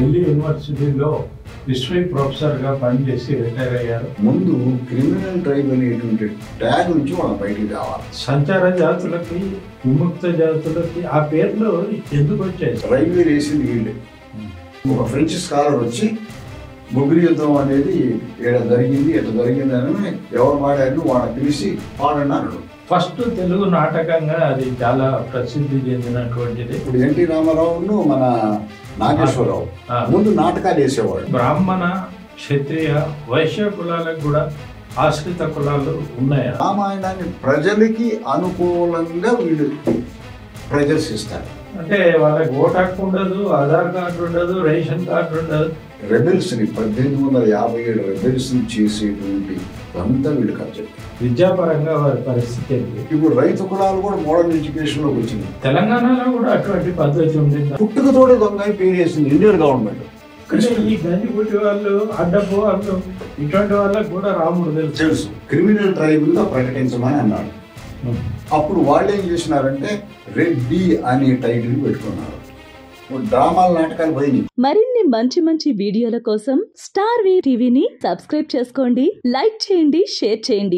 ఢిల్లీ యూనివర్సిటీలో హిస్టరీ ప్రొఫెసర్గా పనిచేసి రిటైర్ అయ్యారు. ముందు క్రిమినల్ ట్రైబ్ అనేటువంటి ట్యాగ్ నుంచి వాళ్ళ బయటికి రావాలి. సంచార జాతులకి, విముక్త జాతులకి ఆ పేర్లు ఎందుకు వచ్చాయి? రైల్వే వేసింది వీళ్ళే. ఒక ఫ్రెంచ్ స్కాలర్ వచ్చి ముగ్గురి యుద్ధం అనేది ఇక్కడ జరిగింది, ఎట్లా జరిగింది అని ఎవరు వాడారు వాళ్ళని పిలిచి పాడన్నారు. ఫస్ట్ తెలుగు నాటకంగా అది చాలా ప్రసిద్ధి చెందినటువంటిది. ఇప్పుడు ఎన్టీ రామారావును మన నాగేశ్వరరావు ముందు నాటకాలు వేసేవాడు. బ్రాహ్మణ, క్షత్రియ, వైశ్య కులాలకు కూడా ఆశ్రిత కులాలు ఉన్నాయా? రామాయణాన్ని ప్రజలకి అనుకూలంగా వీళ్ళు ప్రదర్శిస్తారు. అంటే వాళ్ళకి ఓటు హక్కు ఉండదు, ఆధార్ కార్డు ఉండదు, రేషన్ కార్డు ఉండదు. రెబెల్స్ని 1857 రెబెల్స్ని చేసేటువంటి అంతా వీళ్ళు కబ్జా. విద్యాపరంగా వారి పరిస్థితి ఏంటి? ఇప్పుడు రైతు కులాలు కూడా మోడర్న్ ఎడ్యుకేషన్ లోకి వచ్చింది. తెలంగాణలో కూడా అటువంటి పద్ధతి ఉంది. పుట్టుకతోడే దొంగ పేరు వేసింది ఇండియన్ గవర్నమెంట్. ఈ గంజిపుట్టి వాళ్ళు, అడ్డపు వాళ్ళు, ఇటువంటి వాళ్ళకి కూడా రాముడు తెలుసు. క్రిమినల్ ట్రైబుల్ గా ప్రకటించమని అన్నాడు. అప్పుడు వాళ్ళు ఏం చేసినారంటే రెడ్డి అనే టైటిల్ పెట్టుకున్నారు. డ్రామాల నాటకాలు పోయినాయి. మరిన్ని మంచి వీడియోల కోసం స్టార్ టీవీని సబ్స్క్రైబ్ చేసుకోండి, లైక్ చేయండి, షేర్ చేయండి.